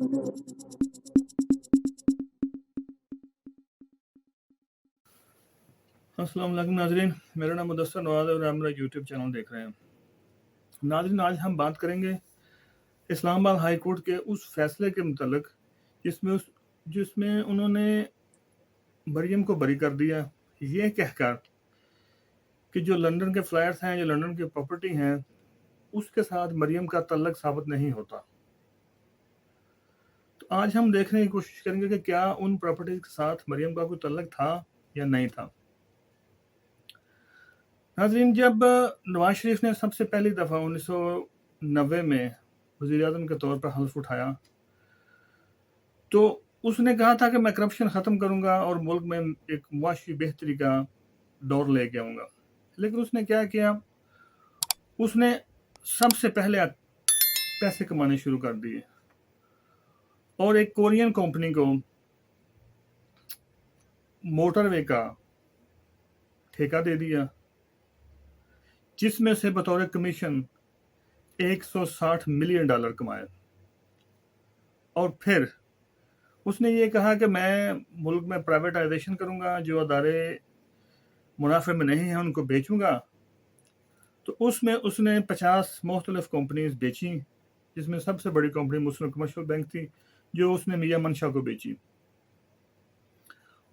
अस्सलाम वालेकुम नाजरीन, मेरा नाम मुदस्सर नवाज़ है और आप मेरा यूट्यूब चैनल देख रहे हैं। नाजरीन, आज हम बात करेंगे इस्लामाबाद हाई कोर्ट के उस फैसले के मुतल्लिक जिसमें उन्होंने मरियम को बरी कर दिया, ये कहकर कि जो लंदन के फ्लैट्स हैं, जो लंदन की प्रॉपर्टी हैं, उसके साथ मरियम का तल्लक साबित नहीं होता। तो आज हम देखने की कोशिश करेंगे कि क्या उन प्रॉपर्टी के साथ मरियम का कोई तल्लक था या नहीं था। नाज़रीन, जब नवाज शरीफ ने सबसे पहली दफ़ा 1990 में वज़ीर-ए-आज़म के तौर पर हल्फ उठाया, तो उसने कहा था कि मैं करप्शन ख़त्म करूंगा और मुल्क में एक मुआशी बेहतरी का दौर लेके आऊंगा। लेकिन उसने क्या किया, उसने सबसे पहले पैसे कमाने शुरू कर दिए और एक कोरियन कंपनी को मोटरवे का ठेका दे दिया, जिसमें से बतौर कमीशन $160 मिलियन कमाए। और फिर उसने ये कहा कि मैं मुल्क में प्राइवेटाइजेशन करूंगा, जो अदारे मुनाफे में नहीं हैं उनको बेचूंगा। तो उसमें उसने 50 मुख्तलिफ कंपनीज बेची, जिसमें सबसे बड़ी कंपनी मुस्लिम कमर्शियल बैंक थी, जो उसने मियां मंशा को बेची,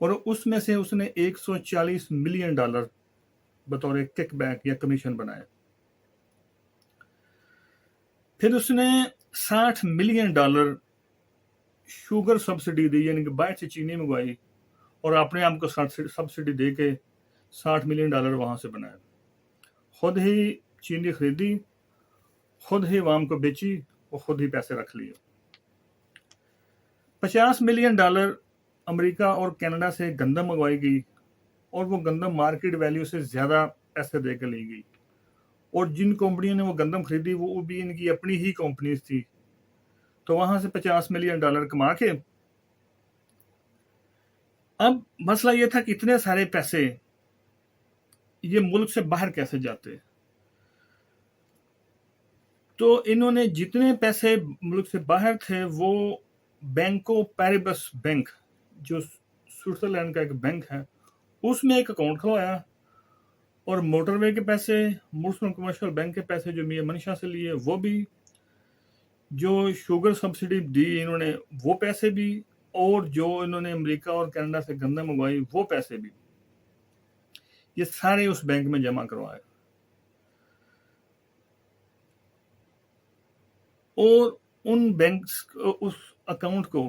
और उसमें से उसने $140 मिलियन बतौर किकबैक या कमीशन बनाए। फिर उसने $60 मिलियन शुगर सब्सिडी दी, यानी कि बाहर से चीनी मंगवाई और अपने आप को सब्सिडी दे के $60 मिलियन वहां से बनाए। खुद ही चीनी खरीदी, खुद ही आवाम को बेची और खुद ही पैसे रख लिए। $50 मिलियन अमेरिका और कनाडा से गंदम मंगवाई गई और वो गंदम मार्केट वैल्यू से ज़्यादा पैसे देकर ली गई, और जिन कंपनियों ने वो गंदम खरीदी वो भी इनकी अपनी ही कंपनीज थी। तो वहां से $50 मिलियन कमा के, अब मसला ये था कि इतने सारे पैसे ये मुल्क से बाहर कैसे जाते। तो इन्होंने जितने पैसे मुल्क से बाहर थे वो बैंको पैरिबस बैंक, जो स्विट्जरलैंड का एक बैंक है, उसमें एक अकाउंट खुलवाया और मोटरवे के पैसे, मुस्लिम कमर्शियल बैंक के पैसे जो मियां मंशा से लिए वो भी, जो शुगर सब्सिडी दी इन्होंने वो पैसे भी, और जो इन्होंने अमेरिका और कनाडा से गंदम मंगवाई वो पैसे भी, ये सारे उस बैंक में जमा करवाए। और उन बैंक उस अकाउंट को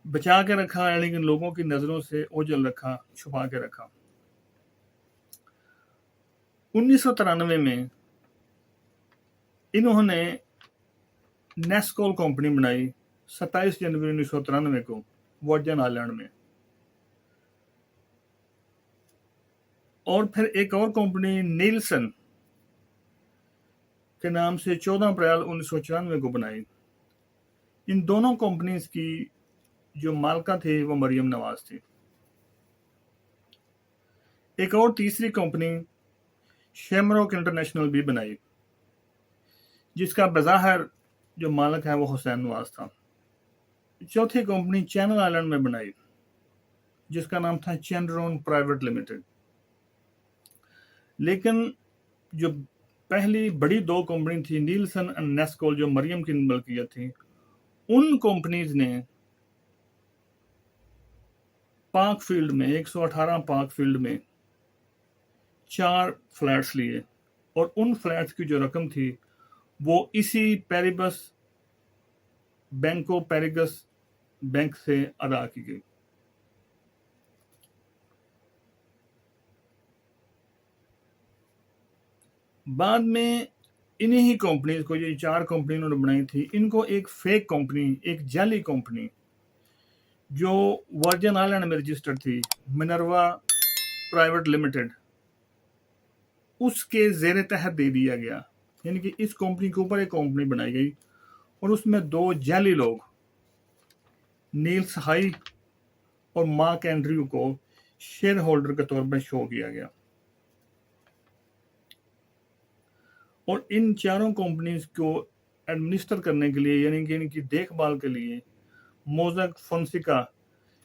बचा के रखा, यानी कि लोगों की नजरों से ओझल रखा, छुपा के रखा। 1993 में इन्होंने नेस्कोल कंपनी बनाई, 27 जनवरी 1993 को वर्जिन आइलैंड में। और फिर एक और कंपनी नीलसन के नाम से 14 अप्रैल 1994 को बनाई। इन दोनों कंपनीज की जो मालिका थी वो मरियम नवाज थी। एक और तीसरी कंपनी शेमरॉक इंटरनेशनल भी बनाई, जिसका बज़ाहिर जो मालिक है वो हुसैन नवाज था। चौथी कंपनी चैनल आइलैंड में बनाई, जिसका नाम था चेनरॉन प्राइवेट लिमिटेड। लेकिन जो पहली बड़ी दो कंपनी थी नीलसन एंड नेस्कोल, जो मरियम की मलकियत थी, उन कंपनीज ने पार्क फील्ड में 118 पार्क फील्ड में 4 फ्लैट्स लिए, और उन फ्लैट्स की जो रकम थी वो इसी पैरिबस बैंको पैरिगस बैंक से अदा की गई। बाद में इन्हीं ही कंपनीज को, ये 4 कंपनी उन्होंने बनाई थी, इनको एक फेक कंपनी, एक जाली कंपनी जो वर्जिन आइलैंड में रजिस्टर्ड थी, मिनर्वा प्राइवेट लिमिटेड, उसके जेर तहत दे दिया गया। यानी कि इस कंपनी के ऊपर एक कंपनी बनाई गई और उसमें 2 जाली लोग, नील्स हाई और मार्क एंड्रयू, को शेयर होल्डर के तौर पर शो किया गया। और इन चारों कंपनीज को एडमिनिस्टर करने के लिए, यानी कि इनकी देखभाल के लिए मोज़ेक फोंसेका,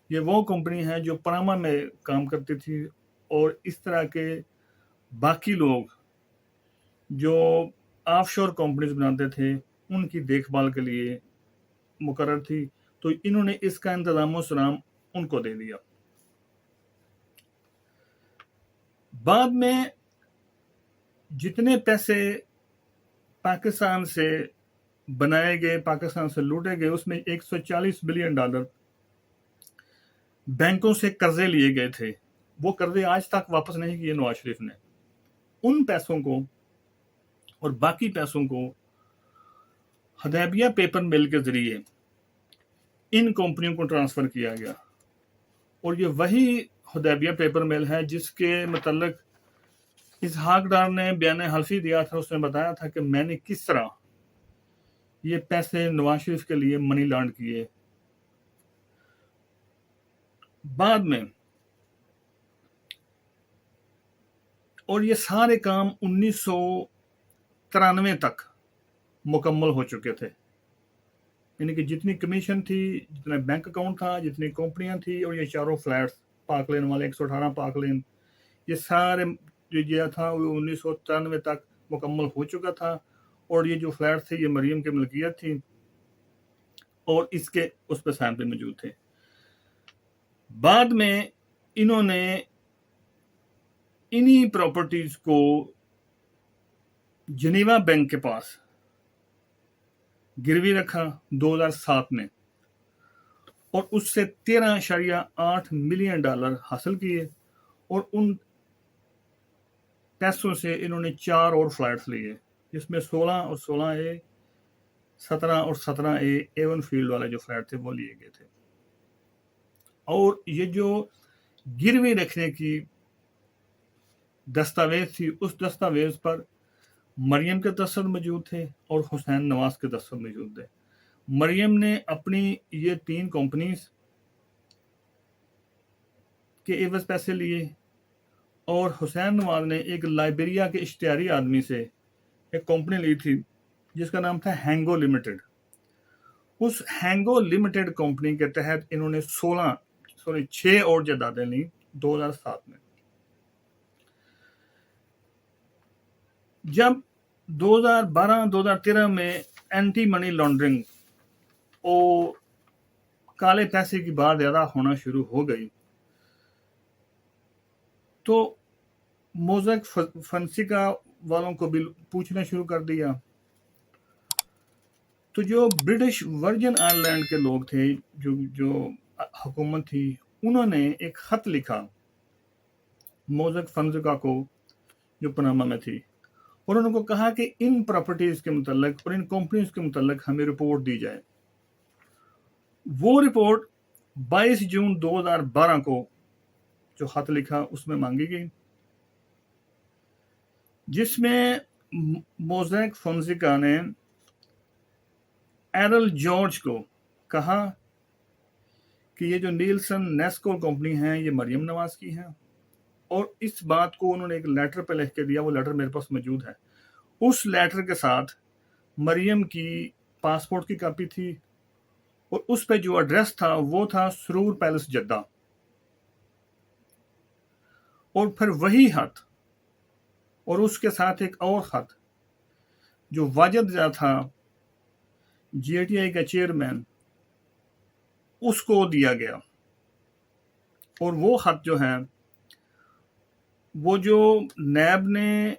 ये वो कंपनी है जो पनामा में काम करती थी, और इस तरह के बाकी लोग जो ऑफशोर कंपनीज बनाते थे उनकी देखभाल के लिए मुकर्रर थी। तो इन्होंने इसका इंतजाम सलाम उनको दे दिया। बाद में जितने पैसे पाकिस्तान से बनाए गए, पाकिस्तान से लूटे गए, उसमें $140 बिलियन बैंकों से कर्जे लिए गए थे। वो कर्जे आज तक वापस नहीं किए नवाज शरीफ ने। उन पैसों को और बाकी पैसों को हदैबिया पेपर मिल के जरिए इन कंपनियों को ट्रांसफर किया गया, और ये वही हदैबिया पेपर मिल है जिसके मतलब इसहाक डार ने बयान हल्फी दिया था। उसने बताया था कि मैंने किस तरह ये पैसे नवाज शरीफ के लिए मनी लॉन्ड किए। बाद में और ये सारे काम 1993 तक मुकम्मल हो चुके थे, यानी कि जितनी कमीशन थी, जितना बैंक अकाउंट था, जितनी कंपनियां थी, और ये चारों फ्लैट्स पार्क लेन वाले 118 पार्क लेन, ये सारे जो था वो 1993 तक मुकम्मल हो चुका था। और ये जो फ्लैट थे ये मरियम की मलकियत थी, और इसके उस पर साइन पे मौजूद थे। बाद में इन्होंने इन्हीं प्रॉपर्टीज को जिनेवा बैंक के पास गिरवी रखा 2007 में, और उससे $13.8 मिलियन हासिल किए, और उन पैसों से इन्होंने 4 और फ्लैट्स लिए, जिसमें 16 और 16A, 17 और 17A एवन फील्ड वाले जो फ्लैट थे वो लिए गए थे। और ये जो गिरवी रखने की दस्तावेज थी, उस दस्तावेज पर मरियम के दस्तखत मौजूद थे और हुसैन नवाज के दस्तखत मौजूद थे। मरियम ने अपनी ये 3 कंपनीज के एवज पैसे लिए, और हुसैन नवाज ने एक लाइबेरिया के इश्तिहारी आदमी से एक कंपनी ली थी जिसका नाम था हैंगो लिमिटेड। उस हैंगो लिमिटेड कंपनी के तहत इन्होंने 6 और जायदादें ली 2007 में। जब 2012-2013 में एंटी मनी लॉन्ड्रिंग और काले पैसे की बात ज्यादा होना शुरू हो गई, तो मोज़ेक फोंसेका वालों को भी पूछना शुरू कर दिया। तो जो ब्रिटिश वर्जिन आइलैंड के लोग थे, जो हुकूमत थी, उन्होंने एक खत लिखा मोज़ेक फोंसेका को, जो पनामा में थी, और उनको कहा कि इन प्रॉपर्टीज के मुतल्लिक और इन कंपनीज के मुतल्लिक हमें रिपोर्ट दी जाए। वो रिपोर्ट 22 जून 2012 को जो खत लिखा उसमें मांगी गई, जिसमें मोज़ेक फोंसेका ने एरल जॉर्ज को कहा कि ये जो नीलसन नेस्को कंपनी है ये मरियम नवाज की है, और इस बात को उन्होंने एक लेटर पे लिख के दिया। वो लेटर मेरे पास मौजूद है। उस लेटर के साथ मरियम की पासपोर्ट की कॉपी थी, और उस पे जो एड्रेस था वो था सरूर पैलेस जद्दा। और फिर वही खत और उसके साथ एक और खत जो वाजिद था GATI का चेयरमैन, उसको दिया गया। और वो खत जो है वो जो नैब ने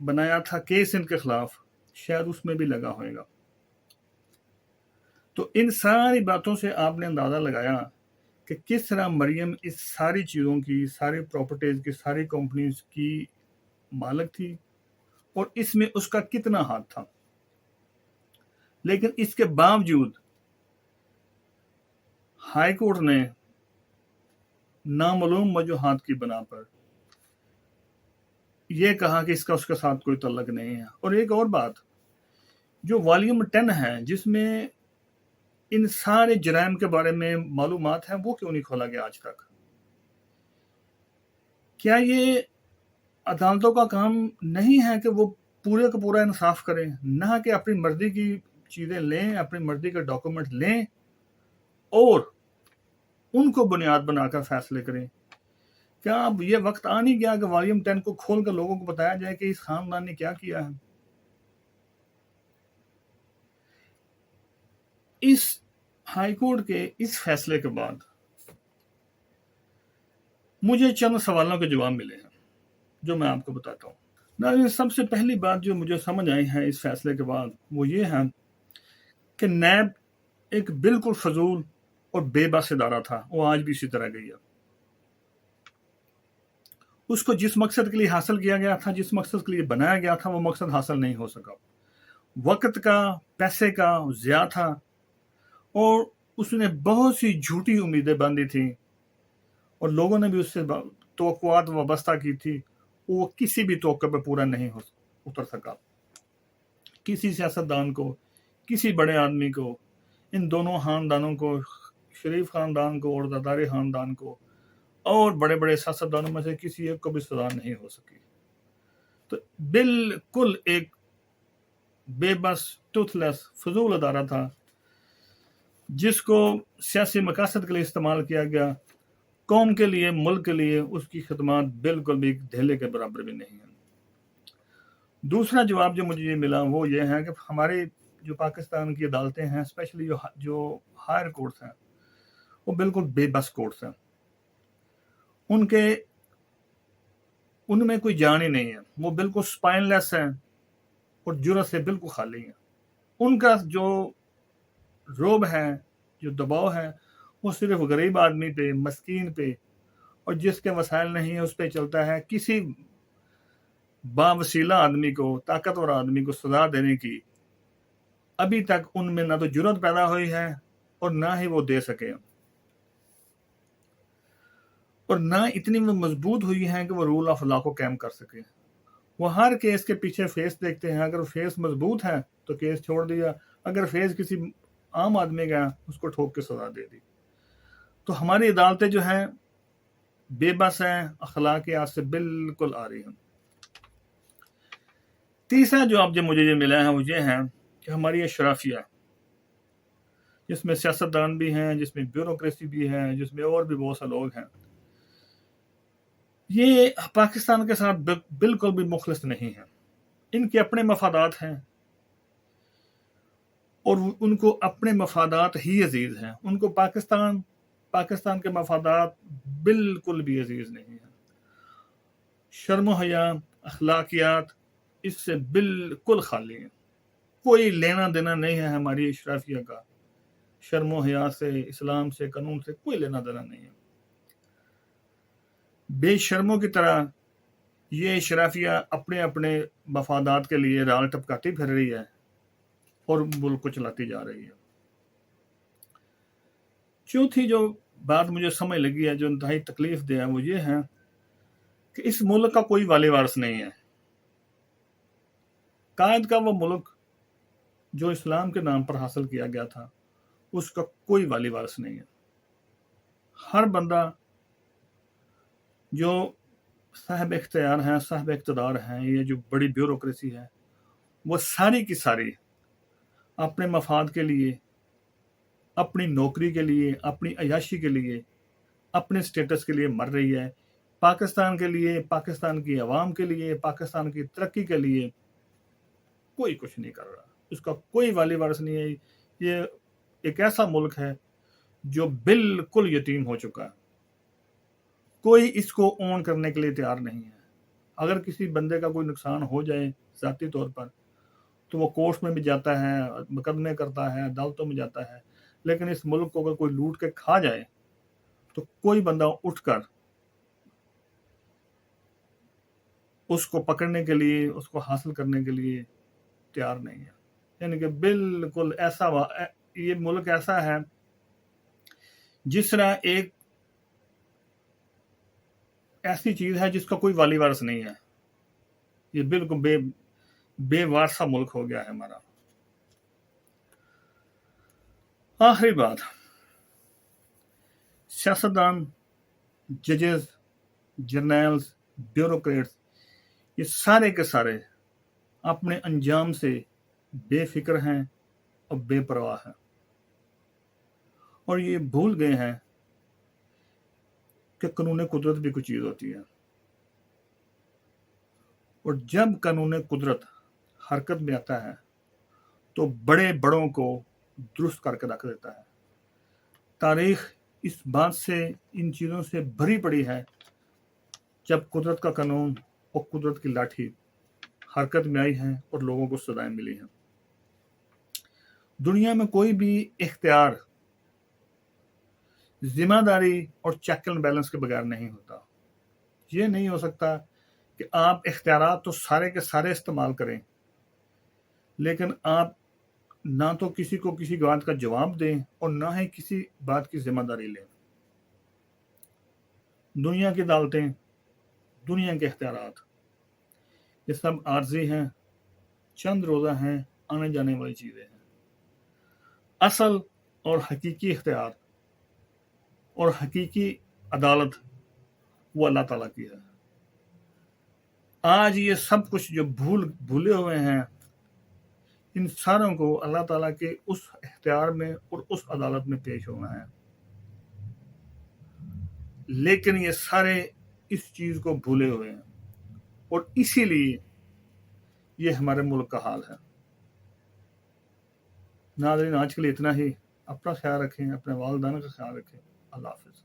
बनाया था केस इनके खिलाफ, शायद उसमें भी लगा होगा। तो इन सारी बातों से आपने अंदाजा लगाया कि किस तरह मरियम इस सारी चीज़ों की, सारी प्रॉपर्टीज की, सारी कंपनीज की मालिक थी, और इसमें उसका कितना हाथ था। लेकिन इसके बावजूद हाई कोर्ट ने नामालूम वजूहात की बना पर यह कहा कि इसका उसके साथ कोई तल्लक नहीं है। और एक और बात, जो वॉल्यूम 10 है जिसमें इन सारे जराइम के बारे में मालूमात है, वो क्यों नहीं खोला गया आज तक? क्या ये अदालतों का काम नहीं है कि वो पूरे का पूरा इंसाफ करें, ना कि अपनी मर्जी की चीज़ें लें, अपनी मर्जी के डॉक्यूमेंट लें और उनको बुनियाद बनाकर फैसले करें। क्या अब ये वक्त आ नहीं गया कि वॉल्यूम 10 को खोल कर लोगों को बताया जाए कि इस खानदान ने क्या किया है? इस हाईकोर्ट के इस फैसले के बाद मुझे चंद सवालों के जवाब मिले हैं जो मैं आपको बताता हूँ। नाज़रीन, सबसे पहली बात जो मुझे समझ आई है इस फैसले के बाद वो ये है कि नैब एक बिल्कुल फजूल और बेबस इदारा था, वो आज भी इसी तरह गई है। उसको जिस मकसद के लिए हासिल किया गया था, जिस मकसद के लिए बनाया गया था, वो मकसद हासिल नहीं हो सका। वक्त का, पैसे का ज़िया था और उसने बहुत सी झूठी उम्मीदें बांधी थी और लोगों ने भी उससे तवक्कुआत वाबस्ता की थी, वो किसी भी तवक्को पे पूरा नहीं हो उतर सका। किसी सियासतदान को, किसी बड़े आदमी को, इन दोनों खानदानों को, शरीफ खानदान को और ज़रदारी खानदान को और बड़े बड़े सियासतदानों में से किसी एक को भी सजा नहीं हो सकी। तो बिल्कुल एक बेबस, टूथलेस, फजूल अदारा था जिसको सियासी मकासद के लिए इस्तेमाल किया गया। कौम के लिए, मुल्क के लिए उसकी खिदमत बिल्कुल भी ढेले के बराबर भी नहीं है। दूसरा जवाब जो मुझे मिला वो ये है कि हमारे जो पाकिस्तान की अदालतें हैं, स्पेशली जो हायर कोर्ट्स हैं, वो बिल्कुल बेबस कोर्ट्स हैं। उनमें कोई जान ही नहीं है, वो बिल्कुल स्पाइनलेस हैं और जुर्रत से बिल्कुल खाली हैं। उनका जो रोब है, जो दबाव है, वो सिर्फ गरीब आदमी पे, मस्कीन पे और जिसके वसाइल नहीं है उस पर चलता है। किसी बावसीला आदमी को, ताकतवर आदमी को सजा देने की अभी तक उनमें ना तो जुर्रत पैदा हुई है और ना ही वो दे सके, और ना इतनी वो मजबूत हुई है कि वो रूल ऑफ लॉ को कायम कर सके। वो हर केस के पीछे फेस देखते हैं, अगर फेस मजबूत है तो केस छोड़ दिया, अगर फेस किसी आम आदमी का उसको ठोक के सजा दे दी। तो हमारी अदालतें जो हैं बेबस हैं, अखलाकियात से बिल्कुल आ रही हैं। तीसरा जवाब जो मुझे मिला है वो ये है कि हमारी अशराफिया, जिसमें सियासतदान भी हैं, जिसमें ब्यूरोक्रेसी भी है, जिसमें और भी बहुत से लोग हैं, ये पाकिस्तान के साथ बिल्कुल भी मुखलिस नहीं है। इनके अपने मफादात हैं और उनको अपने मफादात ही अजीज हैं। उनको पाकिस्तान के मफादात बिल्कुल भी अजीज नहीं है। शर्म हया, अखलाकियात इससे बिल्कुल खाली है। कोई लेना देना नहीं है हमारी अशराफिया का, शर्म हया से, इस्लाम से, कानून से कोई लेना देना नहीं है। बेशर्मों की तरह ये अशराफिया अपने अपने मफादात के लिए राल टपकाती फिर रही है और मुल्क को चलाती जा रही है। चौथी जो बात मुझे समझ लगी है, जो इंतहाई तकलीफ दे है, वो ये है कि इस मुल्क का कोई वाली वारिस नहीं है। कायद का वो मुल्क जो इस्लाम के नाम पर हासिल किया गया था, उसका कोई वाली वारिस नहीं है। हर बंदा जो साहब इख्तियार हैं, साहब इक़्तिदार हैं, ये जो बड़ी ब्यूरोक्रेसी है, वो सारी की सारी अपने मफाद के लिए, अपनी नौकरी के लिए, अपनी अयाशी के लिए, अपने स्टेटस के लिए मर रही है। पाकिस्तान के लिए, पाकिस्तान की आवाम के लिए, पाकिस्तान की तरक्की के लिए कोई कुछ नहीं कर रहा। उसका कोई वाली वारिस नहीं है। ये एक ऐसा मुल्क है जो बिल्कुल यतीम हो चुका है। कोई इसको ओन करने के लिए तैयार नहीं है। अगर किसी बंदे का कोई नुकसान हो जाए ज़ाती तौर पर, तो वो कोर्ट में भी जाता है, मुकदमे करता है, अदालतों में जाता है। लेकिन इस मुल्क को अगर कोई लूट के खा जाए तो कोई बंदा उठकर उसको पकड़ने के लिए, उसको हासिल करने के लिए तैयार नहीं है। यानी कि बिल्कुल ऐसा ये मुल्क ऐसा है जिस तरह एक ऐसी चीज है जिसका कोई वाली वारिस नहीं है। ये बिल्कुल बेवारसा मुल्क हो गया है हमारा। आखिरी बात, सियासतदान, जजेस, जर्नल्स, ब्यूरोक्रेट्स, ये सारे के सारे अपने अंजाम से बेफिक्र हैं और बेपरवाह हैं, और ये भूल गए हैं कि कानून कुदरत भी कुछ चीज़ होती है। और जब कानून कुदरत हरकत में आता है तो बड़े बड़ों को दुरुस्त करके रख देता है। तारीख इस बात से, इन चीज़ों से भरी पड़ी है, जब कुदरत का कानून और कुदरत की लाठी हरकत में आई है और लोगों को सजाएं मिली हैं। दुनिया में कोई भी इख्तियार जिम्मेदारी और चेक एंड बैलेंस के बगैर नहीं होता। ये नहीं हो सकता कि आप इख्तियारात तो सारे के सारे इस्तेमाल करें, लेकिन आप ना तो किसी को किसी बात का जवाब दें और ना ही किसी बात की जिम्मेदारी लें। दुनिया की अदालतें, दुनिया के इख्तियारात, ये सब आर्जी हैं, चंद रोज़ा हैं, आने जाने वाली चीज़ें हैं। असल और हकीकी इख्तियार और हकीकी अदालत वो अल्लाह ताला की है। आज ये सब कुछ जो भूले हुए हैं, इन सारों को अल्लाह ताला के उस इख्तियार में और उस अदालत में पेश होना है। लेकिन ये सारे इस चीज़ को भूले हुए हैं, और इसीलिए ये हमारे मुल्क का हाल है। नाज़रीन, आज के लिए इतना ही। अपना ख्याल रखें, अपने वालिदैन का ख्याल रखें। अल्लाह हाफ़िज़।